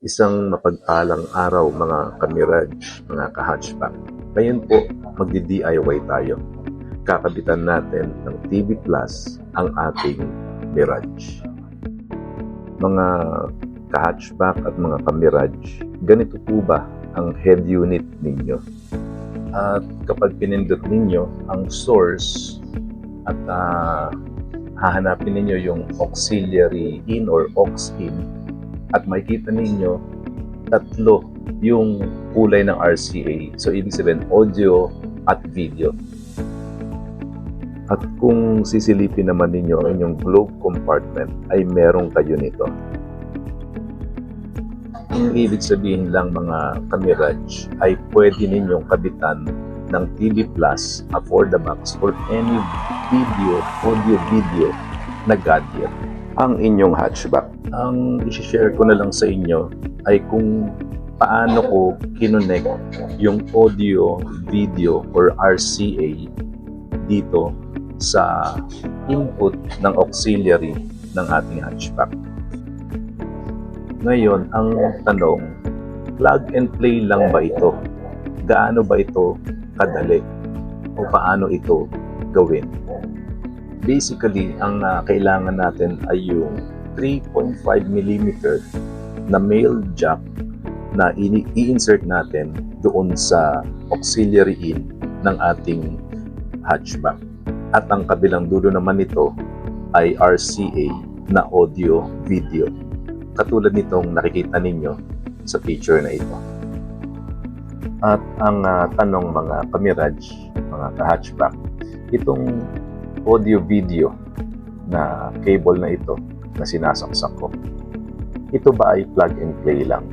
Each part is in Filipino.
Isang mapagpalang araw mga kamirage, mga ka-hatchback. Ngayon po, magdi-DIY tayo. Kakabitan natin ng TV Plus ang ating Mirage. Mga ka-hatchback at mga ka-mirage, ganito po ba ang head unit ninyo? At kapag pinindot ninyo ang source at hahanapin ninyo yung auxiliary in or aux in, at makikita ninyo tatlo yung kulay ng RCA. So, ibig sabihin, audio at video. At kung sisilipin naman ninyo ang inyong globe compartment, ay meron kayo nito. Ang ibig sabihin lang mga kamirage ay pwede ninyong kabitan ng TV Plus, for the box, or any audio-video na gadget ang inyong hatchback. Ang i-share ko na lang sa inyo ay kung paano ko kinonect yung audio, video, or RCA dito sa input ng auxiliary ng ating hatchback. Ngayon, ang tanong, plug and play lang ba ito? Gaano ba ito kadali? O paano ito gawin? Basically, ang kailangan natin ay yung 3.5mm na male jack na i-insert natin doon sa auxiliary in ng ating hatchback. At ang kabilang dulo naman nito ay RCA na audio video. Katulad nitong nakikita ninyo sa picture na ito. At ang tanong mga kamirage, mga ka-hatchback, itong audio video na cable na ito na sinasaksak ko, ito ba ay plug and play lang?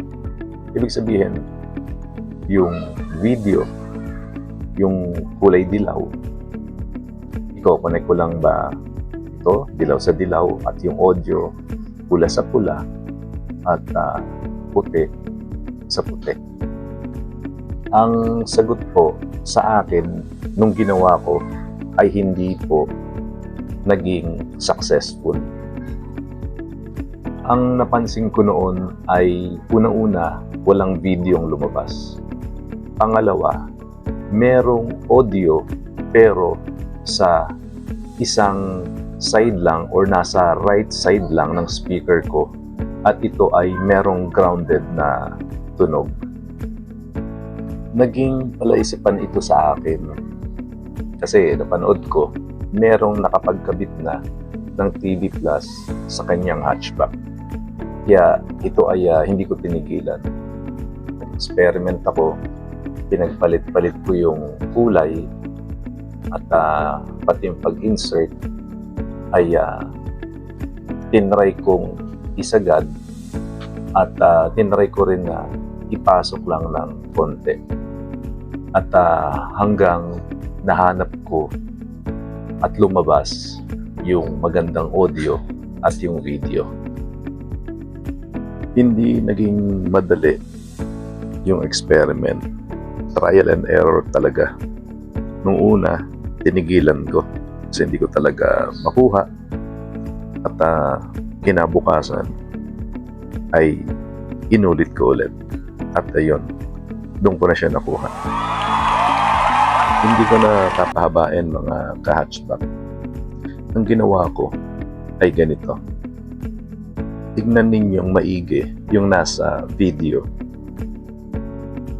Ibig sabihin, yung video, yung kulay dilaw, i-connect ko lang ba ito, dilaw sa dilaw, at yung audio, pula sa pula, at puti sa puti? Ang sagot po sa akin nung ginawa ko ay hindi po naging successful. Ang napansin ko noon ay unang-una, walang videong lumabas. Pangalawa, merong audio pero sa isang side lang or nasa right side lang ng speaker ko, at ito ay merong grounded na tunog. Naging palaisipan ito sa akin kasi napanood ko merong nakapagkabit na ng TV Plus sa kanyang hatchback. Kaya ito ay hindi ko tinigilan. Experiment ako, pinagpalit-palit ko yung kulay at pati yung pag-insert ay tinry kong isagad at tinry ko rin na ipasok lang ng konti. At hanggang nahanap ko at lumabas yung magandang audio at yung video. Hindi naging madali yung experiment. Trial and error talaga. Nung una, tinigilan ko kasi hindi ko talaga makuha. At kinabukasan ay inulit ko ulit. At ayun, doon ko na siya nakuha. Hindi ko na kapahabain mga ka-hatchback. Ang ginawa ko ay ganito. Tignan ninyong maigi yung nasa video.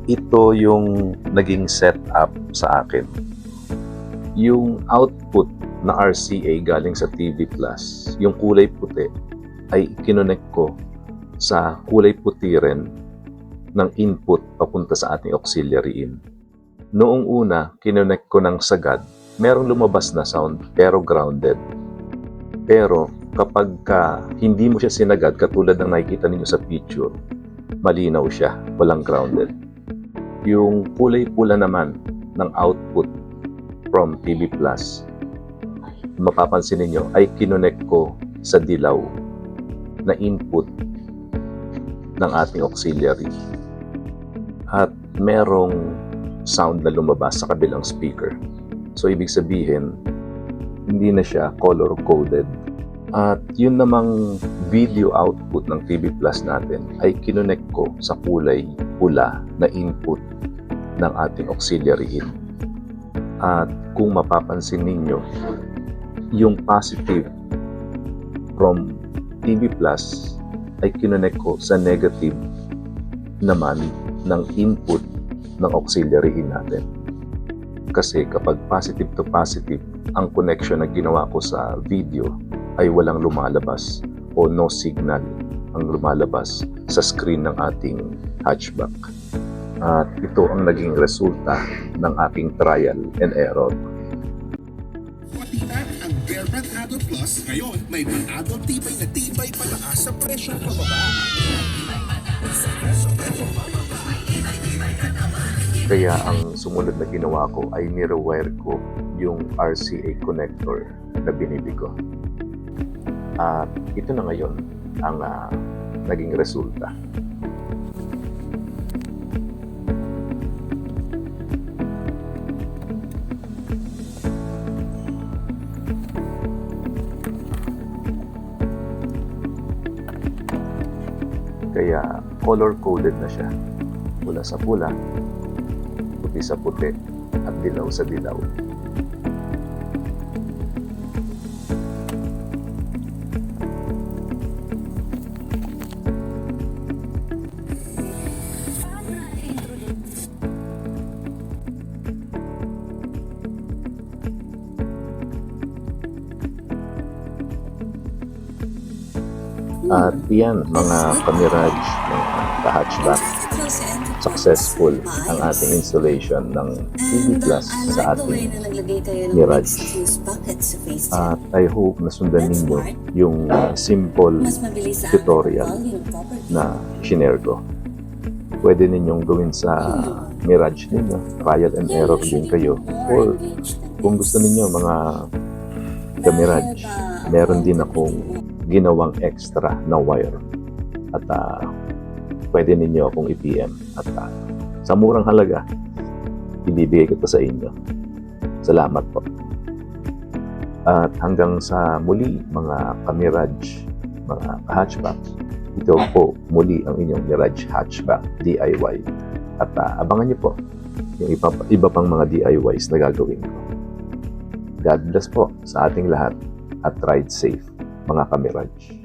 Ito yung naging setup sa akin. Yung output na RCA galing sa TV Plus, yung kulay puti, ay kinonect ko sa kulay puti rin ng input papunta sa ating auxiliary in. Noong una, kinonect ko ng sagad, merong lumabas na sound pero grounded. Pero kapag hindi mo siya sinagad, katulad ng nakikita ninyo sa picture, malinaw siya, walang grounded. Yung kulay pula naman ng output from TV Plus, mapapansin ninyo, ay kinonect ko sa dilaw na input ng ating auxiliary. At merong sound na lumabas sa kabilang speaker. So, ibig sabihin, hindi na siya color-coded. At yun namang video output ng TV Plus natin ay kinonect ko sa kulay pula na input ng ating auxiliary in. At kung mapapansin ninyo, yung positive from TV Plus ay kinonect ko sa negative naman ng input ng auxiliary in natin. Kasi kapag positive to positive, ang connection na ginawa ko sa video ay walang lumalabas o no signal ang lumalabas sa screen ng ating hatchback. At ito ang naging resulta ng aking trial and error. Patinan ang Bear Brand Adult Plus. Ngayon, may adult tibay pataas sa presyong pababa. Kaya ang sumunod na ginawa ko ay nirewire ko yung RCA connector na binili ko. At ito na ngayon ang naging resulta. Kaya color-coded na siya. Pula sa pula, puti sa puti, at dilaw sa dilaw. At yan, mga kamirage, mga ka-hatchback, successful ang ating installation ng TV Plus sa ating Mirage. At I hope na sundan ninyo yung simple tutorial na shinare ko. Pwede ninyong gawin sa Mirage ninyo, trial and error din kayo. Or kung gusto ninyo mga ka-Mirage, meron din akong ginawang extra na wire at pwede ninyo akong i-PM at sa murang halaga ibibigay ko ito sa inyo. Salamat po. At hanggang sa muli mga ka-Mirage, mga ka-hatchback, ito po muli ang inyong Mirage Hatchback DIY at abangan niyo po yung iba pang mga DIYs na gagawin ko. God bless po sa ating lahat at ride safe mga ka-Mirage.